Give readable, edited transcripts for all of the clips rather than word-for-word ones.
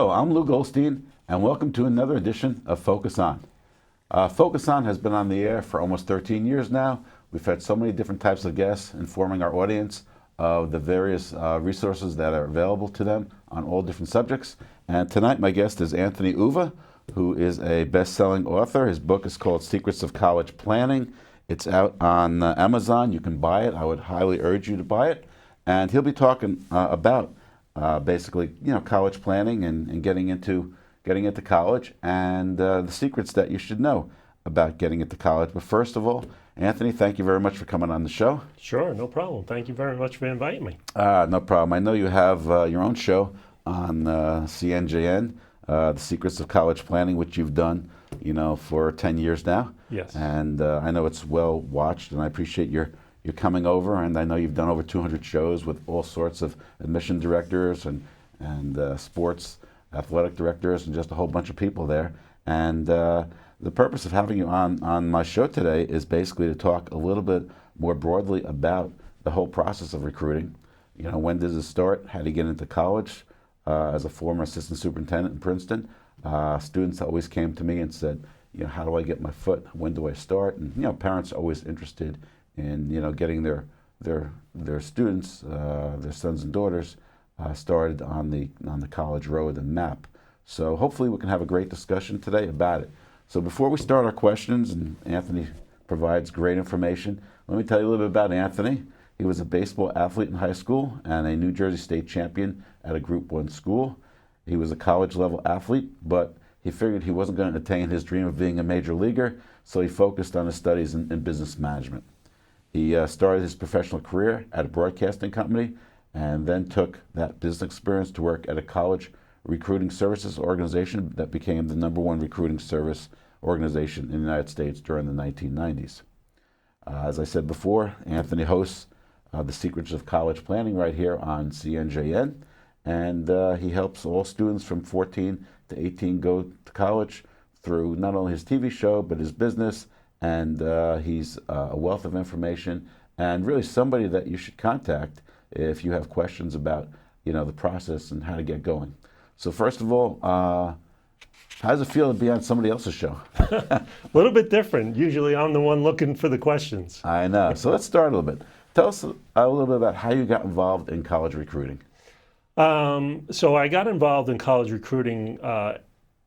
Hello, I'm Lou Goldstein, and welcome to another edition of Focus On. Focus On has been on the air for almost 13 years now. We've had so many different types of guests informing our audience of the various resources that are available to them on all different subjects. And tonight my guest is Anthony Uva, who is a best-selling author. His book is called Secrets of College Planning. It's out on Amazon. You can buy it. I would highly urge you to buy it. And he'll be talking about basically, college planning and getting into college and the secrets that you should know about getting into college. But first of all, Anthony, thank you very much for coming on the show. Sure, no problem. Thank you very much for inviting me. No problem. I know you have your own show on CNJN, The Secrets of College Planning, which you've done, for 10 years now. Yes. And I know it's well watched, and I appreciate your coming over. And I know you've done over 200 shows with all sorts of admission directors and sports athletic directors and just a whole bunch of people there. And the purpose of having you on my show today is basically to talk a little bit more broadly about the whole process of recruiting. When does it start? How do you get into college? As a former assistant superintendent in Princeton, students always came to me and said, how do I get my foot? When do I start? And parents are always interested in getting their students, their sons and daughters, started on the college road and map. So hopefully we can have a great discussion today about it. So before we start our questions, and Anthony provides great information, let me tell you a little bit about Anthony. He was a baseball athlete in high school and a New Jersey state champion at a Group 1 school. He was a college level athlete, but he figured he wasn't going to attain his dream of being a major leaguer, so he focused on his studies in business management. He started his professional career at a broadcasting company and then took that business experience to work at a college recruiting services organization that became the #1 recruiting service organization in the United States during the 1990s. As I said before, Anthony hosts The Secrets of College Planning right here on CNJN, and he helps all students from 14 to 18 go to college through not only his TV show, but his business, and he's a wealth of information and really somebody that you should contact if you have questions about the process and how to get going. So first of all, how does it feel to be on somebody else's show? A little bit different. Usually I'm the one looking for the questions. I know. So let's start a little bit. Tell us a little bit about how you got involved in college recruiting. So I got involved in college recruiting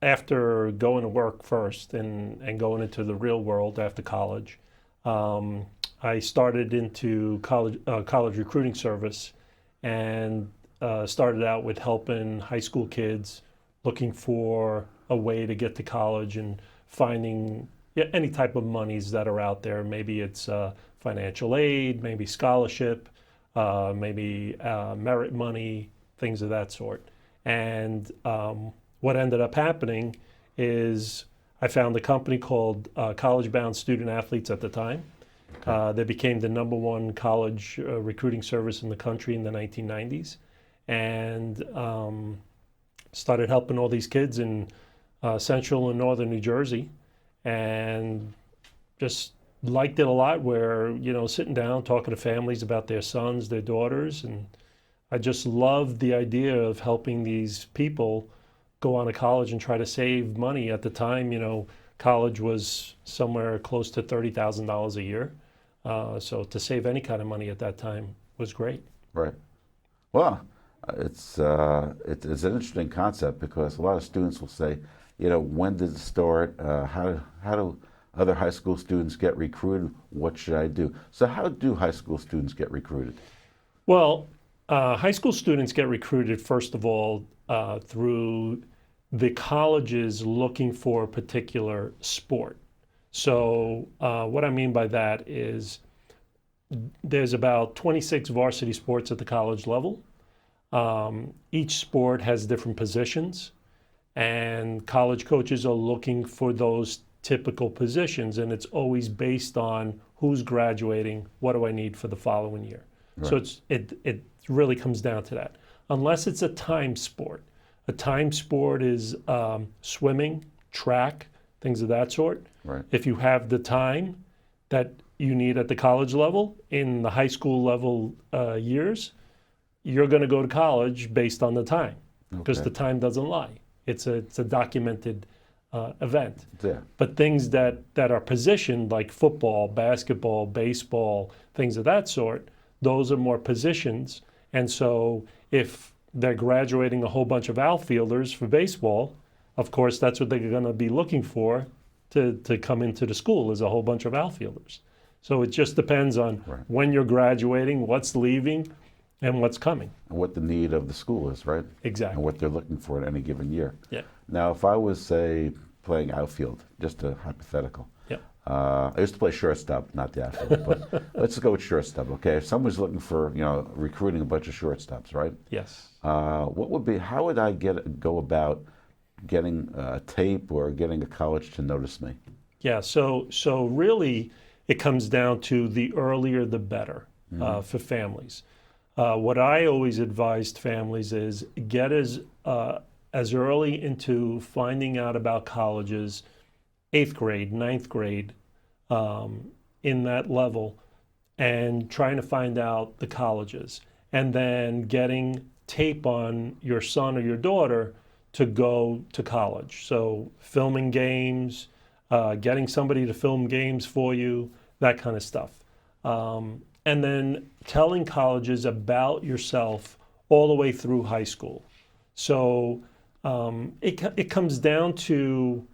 after going to work first and going into the real world after college. I started into college recruiting service and started out with helping high school kids looking for a way to get to college and finding any type of monies that are out there. Maybe it's financial aid, maybe scholarship, maybe merit money, things of that sort. And what ended up happening is I found a company called College Bound Student Athletes at the time. Okay. They became the #1 college recruiting service in the country in the 1990s. And started helping all these kids in central and northern New Jersey, and just liked it a lot where, sitting down, talking to families about their sons, their daughters, and I just loved the idea of helping these people go on to college and try to save money. At the time, college was somewhere close to $30,000 a year. So to save any kind of money at that time was great. Right. Well, it's an interesting concept because a lot of students will say, when did it start? How do other high school students get recruited? What should I do? So how do high school students get recruited? Well, high school students get recruited, first of all, through the colleges looking for a particular sport. So what I mean by that is there's about 26 varsity sports at the college level. Each sport has different positions, and college coaches are looking for those typical positions, and it's always based on who's graduating, what do I need for the following year. Right. So it really comes down to that. Unless it's a time sport. A time sport is swimming, track, things of that sort. Right. If you have the time that you need at the college level, in the high school level years, you're going to go to college based on the time, because the time doesn't lie. It's a documented event. Yeah. But things that are positioned, like football, basketball, baseball, things of that sort, those are more positions. And so if they're graduating a whole bunch of outfielders for baseball, of course, that's what they're going to be looking for to come into the school, is a whole bunch of outfielders. So it just depends on Right. when you're graduating, what's leaving, and what's coming. And what the need of the school is, right? Exactly. And what they're looking for at any given year. Yeah. Now, if I was, say, playing outfield, just a hypothetical. Yeah. I used to play shortstop, not the outfield, but let's go with shortstop, okay? If someone's looking for, recruiting a bunch of shortstops, right? Yes. How would I go about getting a tape or getting a college to notice me? Yeah. So really, it comes down to the earlier the better for families. What I always advised families is get as early into finding out about colleges, 8th grade, 9th grade, in that level, and trying to find out the colleges, and then getting tape on your son or your daughter to go to college. So filming games, getting somebody to film games for you, that kind of stuff. And then telling colleges about yourself all the way through high school. So it comes down to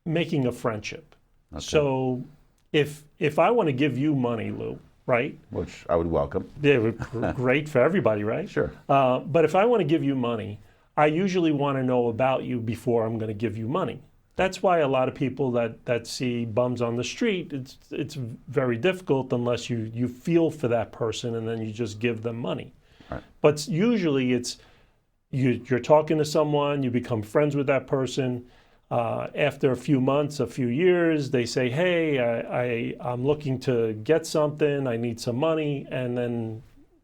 making a friendship. Okay. So if I want to give you money, Lou, right? Which I would welcome. Yeah, great for everybody, right? Sure. But if I want to give you money, I usually want to know about you before I'm going to give you money. That's why a lot of people that see bums on the street, it's very difficult unless you feel for that person and then you just give them money. Right. But usually you're talking to someone, you become friends with that person. After a few months, a few years, they say, hey, I'm looking to get something, I need some money, and then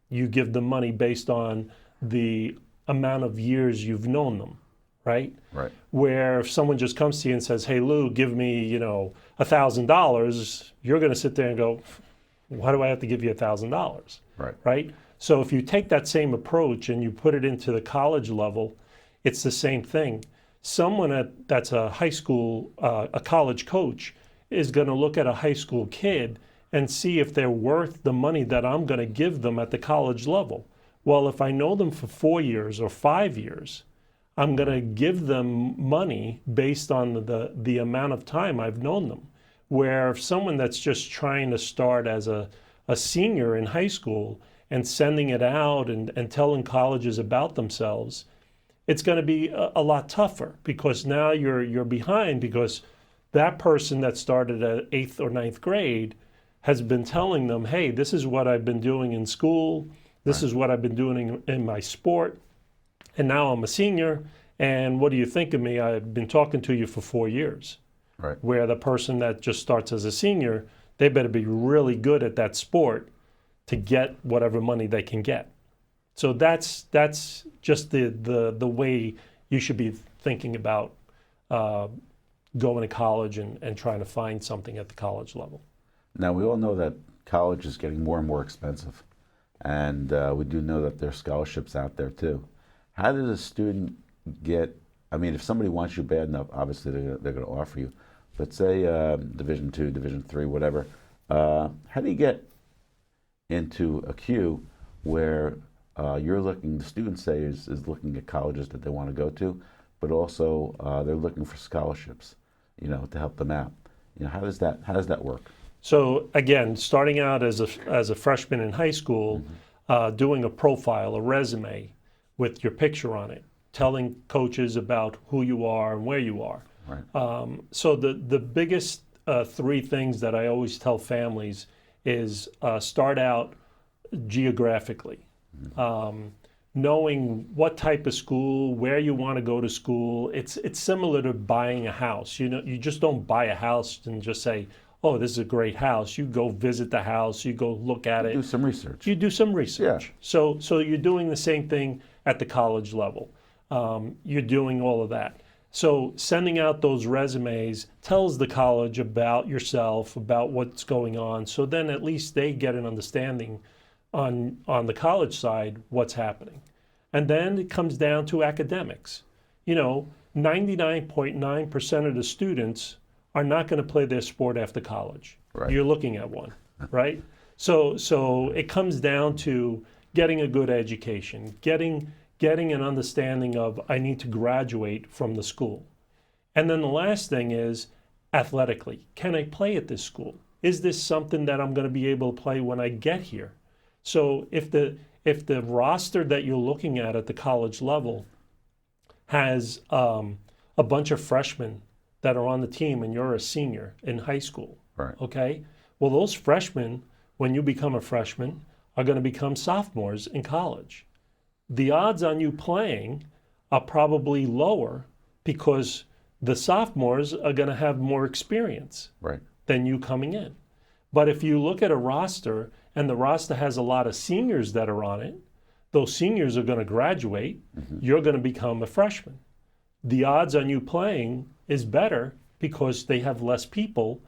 you give them money based on the amount of years you've known them. Right? Right. Where if someone just comes to you and says, hey, Lou, give me, $1,000, you're going to sit there and go, why do I have to give you $1,000? Right. Right? So if you take that same approach and you put it into the college level, it's the same thing. Someone that's a high school, a college coach is going to look at a high school kid and see if they're worth the money that I'm going to give them at the college level. Well, if I know them for 4 years or 5 years, I'm going to give them money based on the amount of time I've known them. Where if someone that's just trying to start as a senior in high school and sending it out and telling colleges about themselves, it's going to be a lot tougher because now you're behind because that person that started at 8th or 9th grade has been telling them, hey, this is what I've been doing in school, this is what I've been doing in my sport. And now I'm a senior, and what do you think of me? I've been talking to you for 4 years. Right. Where the person that just starts as a senior, they better be really good at that sport to get whatever money they can get. So that's just the way you should be thinking about going to college and trying to find something at the college level. Now, we all know that college is getting more and more expensive, and we do know that there are scholarships out there too. How does a student get, if somebody wants you bad enough, obviously they're going to offer you, but say Division II, Division III, whatever, how do you get into a queue where the student say is looking at colleges that they want to go to, but also they're looking for scholarships, to help them out. How does that work? So again, starting out as a freshman in high school, doing a profile, a resume with your picture on it, telling coaches about who you are and where you are. Right. So the biggest 3 things that I always tell families is start out geographically. Knowing what type of school, where you want to go to school. It's similar to buying a house. You just don't buy a house and just say, oh, this is a great house. You go visit the house, you go look at it. Do some research. You do some research. Yeah. So you're doing the same thing at the college level. You're doing all of that. So sending out those resumes tells the college about yourself, about what's going on. So then at least they get an understanding on the college side what's happening. And then it comes down to academics. 99.9% of the students are not going to play their sport after college. Right. You're looking at one, right? So it comes down to getting a good education, getting an understanding of I need to graduate from the school. And then the last thing is athletically. Can I play at this school? Is this something that I'm going to be able to play when I get here? So if the roster that you're looking at the college level has a bunch of freshmen that are on the team and you're a senior in high school, Right. okay? Well, those freshmen, when you become a freshman, are going to become sophomores in college. The odds on you playing are probably lower because the sophomores are going to have more experience Right. than you coming in. But if you look at a roster and the roster has a lot of seniors that are on it, those seniors are going to graduate. You're going to become a freshman. The odds on you playing is better because they have less people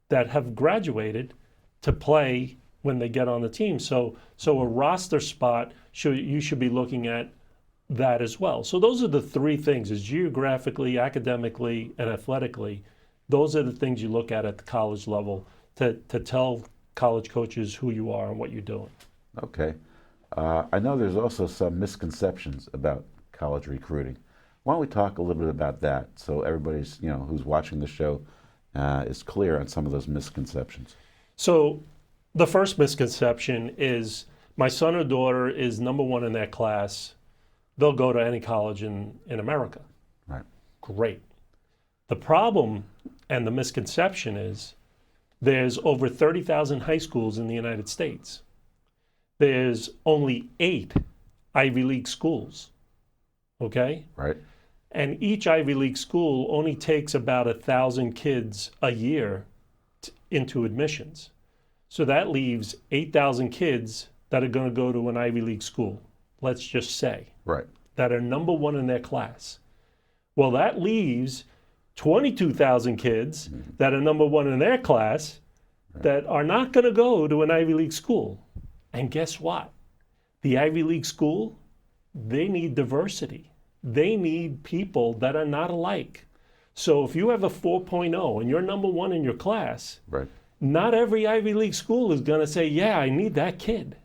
that have graduated to play when they get on the team. So a roster spot, you should be looking at that as well. So those are the three things: is geographically, academically, and athletically. Those are the things you look at the college level to tell college coaches who you are and what you're doing. Okay. I know there's also some misconceptions about college recruiting. Why don't we talk a little bit about that so everybody's, who's watching the show is clear on some of those misconceptions? So the first misconception is my son or daughter is number one in their class. They'll go to any college in America. Right. Great. The problem and the misconception is there's over 30,000 high schools in the United States. There's only 8 Ivy League schools, okay? Right. And each Ivy League school only takes about 1,000 kids a year into admissions. So that leaves 8,000 kids that are going to go to an Ivy League school, let's just say, Right. that are number one in their class. Well, that leaves 22,000 kids that are number one in their class that are not going to go to an Ivy League school. And guess what? The Ivy League school, they need diversity. They need people that are not alike. So if you have a 4.0 and you're number one in your class, Right. not every Ivy League school is going to say, yeah, I need that kid.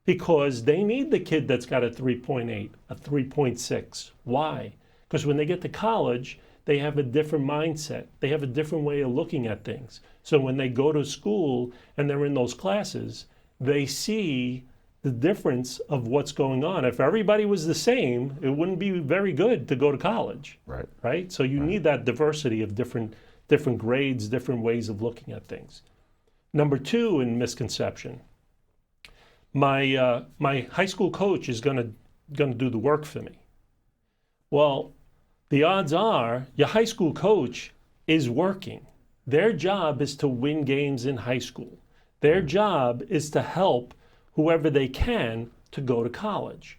Because they need the kid that's got a 3.8, a 3.6. Why? Because when they get to college, they have a different mindset. They have a different way of looking at things. So when they go to school and they're in those classes, they see the difference of what's going on. If everybody was the same, it wouldn't be very good to go to college. Right. Right? So you need that diversity of different grades, different ways of looking at things. Number 2 in misconception, my high school coach is going to do the work for me. Well, the odds are your high school coach is working. Their job is to win games in high school. Their job is to help whoever they can to go to college.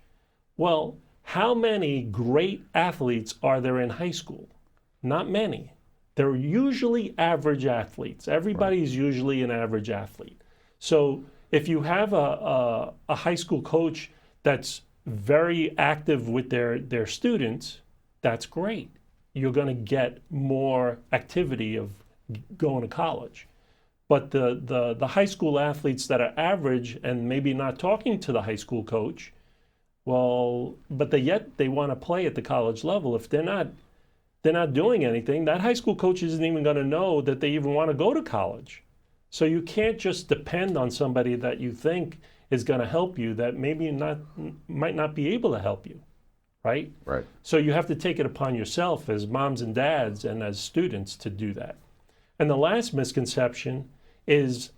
Well, how many great athletes are there in high school? Not many. They're usually average athletes. Everybody's usually an average athlete. So if you have a high school coach that's very active with their students, that's great. You're going to get more activity of going to college. But the high school athletes that are average and maybe not talking to the high school coach, well, but they want to play at the college level. If they're not doing anything, that high school coach isn't even going to know that they even want to go to college. So you can't just depend on somebody that you think is going to help you that might not be able to help you, right? Right. So you have to take it upon yourself as moms and dads and as students to do that. And the last misconception is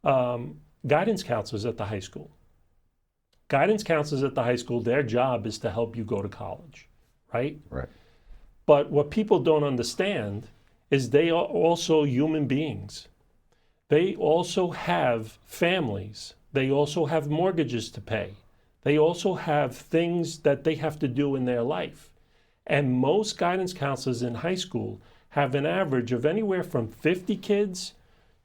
guidance counselors at the high school. Guidance counselors at the high school, their job is to help you go to college, right? Right. But what people don't understand is they are also human beings. They also have families. They also have mortgages to pay. They also have things that they have to do in their life. And most guidance counselors in high school have an average of anywhere from 50 kids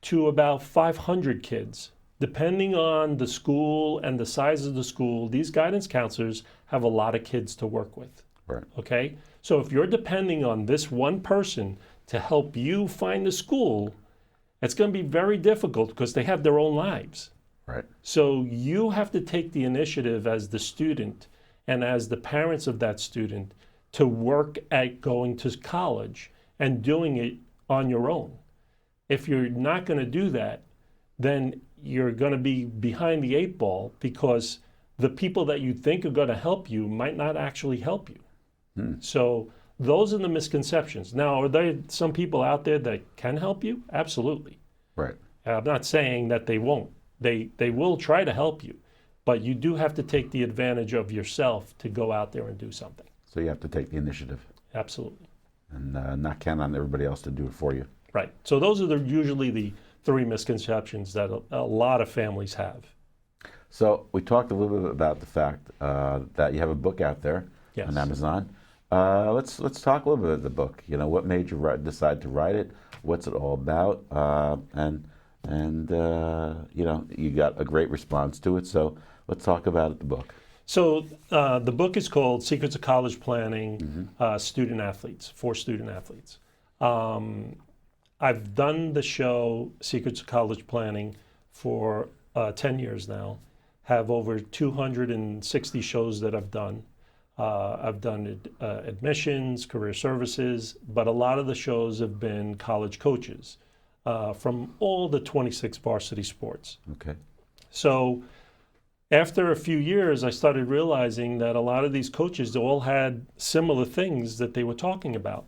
to about 500 kids. Depending on the school and the size of the school, these guidance counselors have a lot of kids to work with. Right. Okay? So if you're depending on this one person to help you find the school, it's going to be very difficult because they have their own lives. Right. So you have to take the initiative as the student and as the parents of that student to work at going to college and doing it on your own. If you're not going to do that, then you're going to be behind the eight ball because the people that you think are going to help you might not actually help you. So those are the misconceptions. Now, are there some people out there that can help you? Absolutely. Right. I'm not saying that they won't. They will try to help you, but you do have to take the advantage of yourself to go out there and do something. So you have to take the initiative Absolutely. and not count on everybody else to do it for you. Right. So those are usually the three misconceptions that a lot of families have. So we talked a little bit about the fact that you have a book out there Yes. on Amazon. Let's talk a little bit about the book. You know, what made you decide to write it? What's it all about? And you know, you got a great response to it. So let's talk about the book. So the book is called Secrets of College Planning, Student Athletes, for student athletes. I've done the show Secrets of College Planning for 10 years now, have over 260 shows that I've done. I've done admissions, career services, but a lot of the shows have been college coaches from all the 26 varsity sports. Okay. So after a few years, I started realizing that a lot of these coaches all had similar things that they were talking about.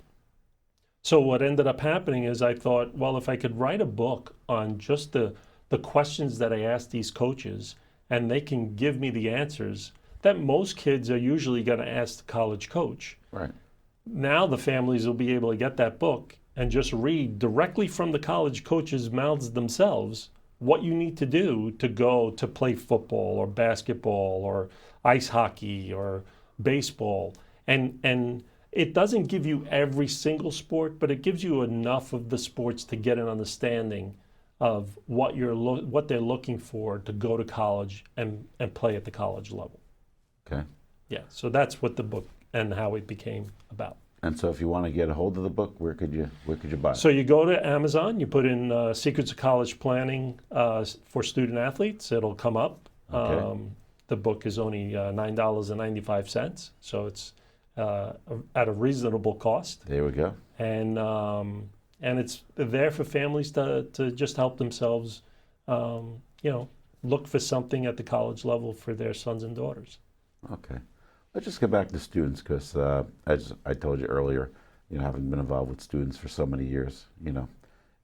So what ended up happening is I thought, well, if I could write a book on just the questions that I asked these coaches and they can give me the answers that most kids are usually going to ask the college coach. Right. Now the families will be able to get that book and just read directly from the college coaches' mouths themselves what you need to do to go to play football or basketball or ice hockey or baseball. And it doesn't give you every single sport, but it gives you enough of the sports to get an understanding of what they're looking for to go to college and play at the college level. Okay. Yeah, so that's what the book and how it became about. And so if you want to get a hold of the book, where could you buy it? So you go to Amazon, you put in Secrets of College Planning for Student Athletes, it'll come up. Okay. The book is only $9.95, so it's at a reasonable cost. There we go. And it's there for families to just help themselves, look for something at the college level for their sons and daughters. Okay. Let's just get back to students because, as I told you earlier, having been involved with students for so many years, in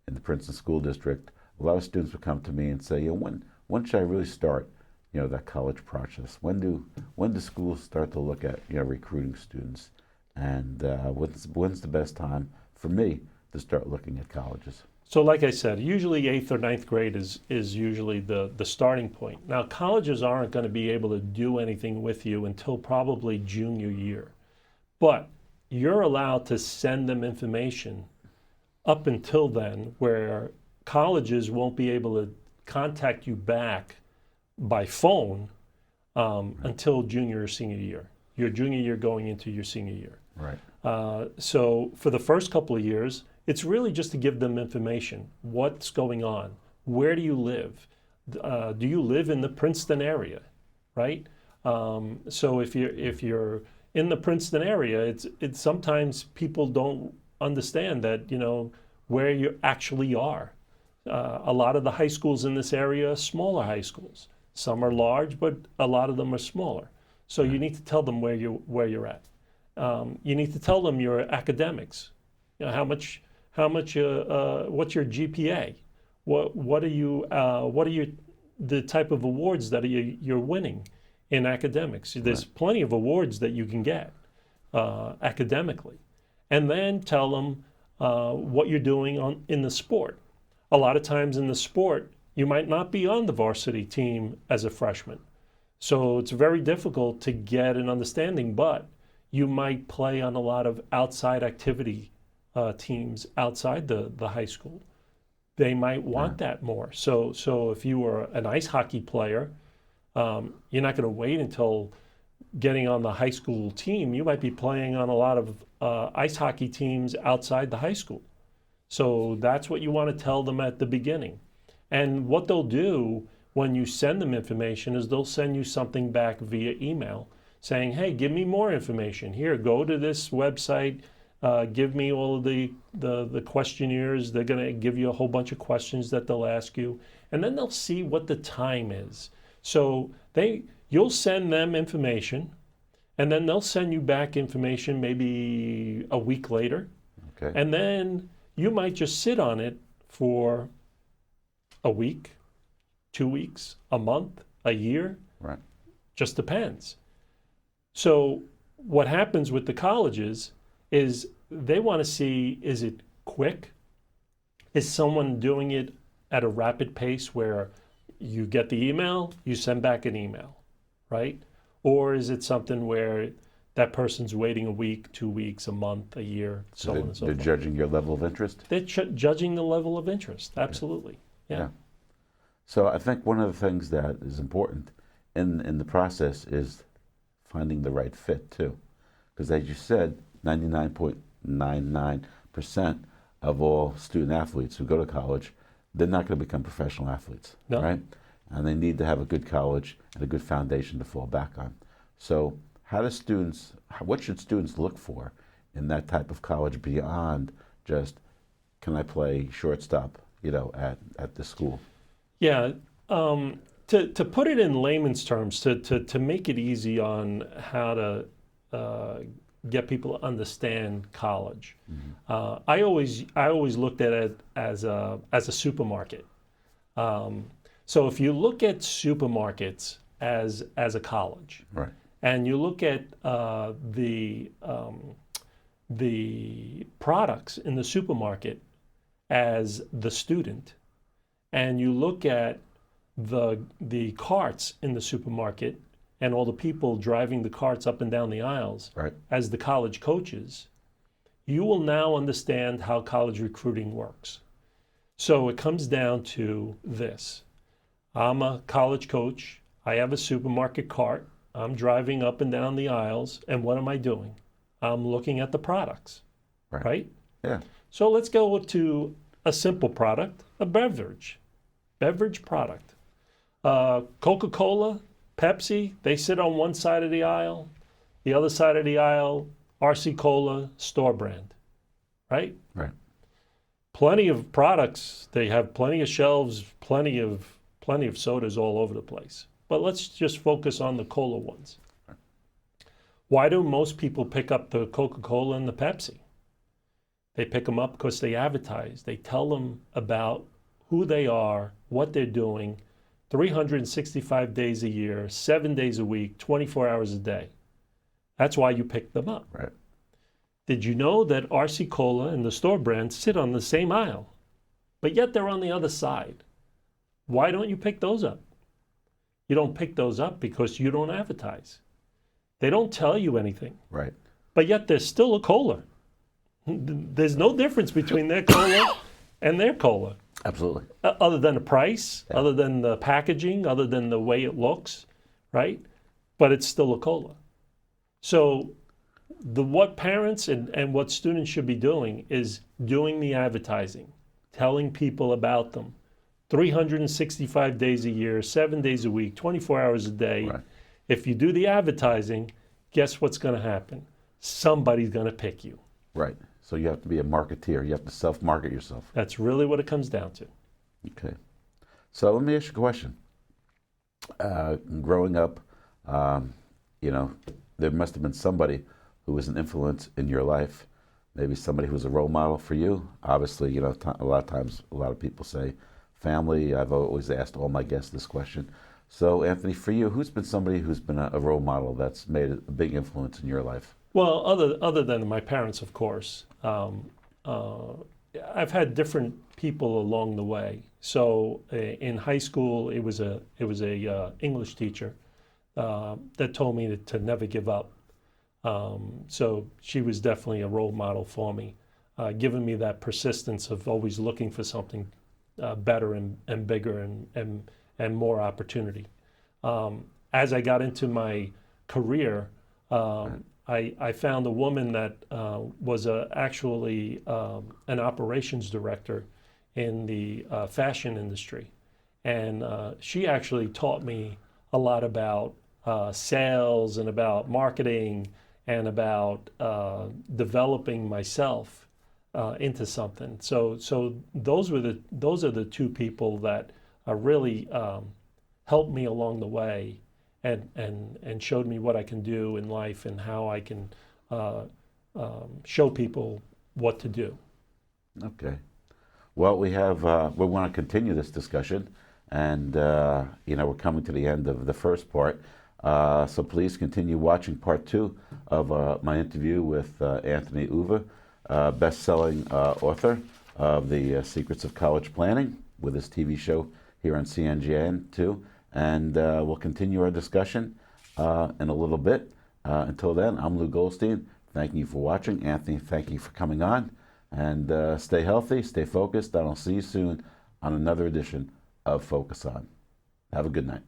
the Princeton School District, a lot of students would come to me and say, when should I really start, that college process? When do schools start to look at, recruiting students? And when's the best time for me to start looking at colleges? So like I said, usually 8th or 9th grade is usually the starting point. Now, colleges aren't going to be able to do anything with you until probably junior year. But you're allowed to send them information up until then, where colleges won't be able to contact you back by phone until junior or senior year. Your junior year going into your senior year. Right. So for the first couple of years, it's really just to give them information. What's going on? Where do you live? Do you live in the Princeton area, right? So if you're in the Princeton area, it's sometimes people don't understand that where you actually are. A lot of the high schools in this area are smaller high schools. Some are large, but a lot of them are smaller. So you need to tell them where you're at. You need to tell them your academics. What's your GPA? What are the type of awards that you're winning in academics? There's plenty of awards that you can get academically, and then tell them what you're doing in the sport. A lot of times in the sport, you might not be on the varsity team as a freshman, so it's very difficult to get an understanding. But you might play on a lot of outside activity teams outside the high school. They might want that more. So if you were an ice hockey player, you're not going to wait until getting on the high school team, you might be playing on a lot of ice hockey teams outside the high school. So that's what you want to tell them at the beginning. And what they'll do when you send them information is they'll send you something back via email saying, hey, give me more information. Here, go to this website, give me all of the questionnaires. They're going to give you a whole bunch of questions that they'll ask you. And then they'll see what the time is. So you'll send them information, and then they'll send you back information maybe a week later. Okay. And then you might just sit on it for a week, 2 weeks, a month, a year. Right. Just depends. So what happens with the colleges is they want to see, is it quick? Is someone doing it at a rapid pace where you get the email, you send back an email, right? Or is it something where that person's waiting a week, 2 weeks, a month, a year, so on and so They're forth? judging your level of interest? They're judging the level of interest, absolutely. Yeah. So I think one of the things that is important in the process is finding the right fit too. Because as you said, 99.99% of all student athletes who go to college, they're not going to become professional athletes, No. right? And they need to have a good college and a good foundation to fall back on. So what should students look for in that type of college beyond just, can I play shortstop, at the school? Yeah. To put it in layman's terms, to make it easy on how to get people to understand college, I always looked at it as a supermarket. So if you look at supermarkets as a college, Right. and you look at the products in the supermarket as the student, and you look at the carts in the supermarket and all the people driving the carts up and down the aisles Right. as the college coaches, you will now understand how college recruiting works. So it comes down to this. I'm a college coach. I have a supermarket cart. I'm driving up and down the aisles, and what am I doing? I'm looking at the products, right? Yeah. So let's go to a simple product, a beverage product. Coca-Cola, Pepsi, they sit on one side of the aisle. The other side of the aisle, RC Cola, store brand, right? Right. Plenty of products. They have plenty of shelves, plenty of sodas all over the place. But let's just focus on the cola ones. Why do most people pick up the Coca-Cola and the Pepsi? They pick them up because they advertise. They tell them about who they are, what they're doing, 365 days a year, 7 days a week, 24 hours a day. That's why you pick them up. Right. Did you know that RC Cola and the store brand sit on the same aisle, but yet they're on the other side? Why don't you pick those up? You don't pick those up because you don't advertise. They don't tell you anything. Right. But yet there's still a cola. There's no difference between their cola and their cola. Absolutely. Other than the price, other than the packaging, other than the way it looks, right? But it's still a cola. So what parents and what students should be doing is doing the advertising, telling people about them. 365 days a year, 7 days a week, 24 hours a day. Right. If you do the advertising, guess what's going to happen? Somebody's going to pick you. Right. So you have to be a marketeer. You have to self-market yourself. That's really what it comes down to. Okay. So let me ask you a question. Growing up, there must have been somebody who was an influence in your life. Maybe somebody who was a role model for you. Obviously, a lot of times, a lot of people say family. I've always asked all my guests this question. So, Anthony, for you, who's been somebody who's been a role model that's made a big influence in your life? Well, other than my parents, of course, I've had different people along the way. So in high school, it was a English teacher that told me to never give up. So she was definitely a role model for me, giving me that persistence of always looking for something better and bigger and more opportunity. As I got into my career, I found a woman that was actually an operations director in the fashion industry. And she actually taught me a lot about sales and about marketing and about developing myself into something. So those are the two people that really helped me along the way and showed me what I can do in life and how I can show people what to do. Okay. Well, we want to continue this discussion, and we're coming to the end of the first part. So please continue watching part 2 of my interview with Anthony Uva, best-selling author of The Secrets of College Planning, with his TV show here on CNGN too. And we'll continue our discussion in a little bit. Until then, I'm Lou Goldstein. Thank you for watching. Anthony, thank you for coming on. And stay healthy, stay focused, and I'll see you soon on another edition of Focus On. Have a good night.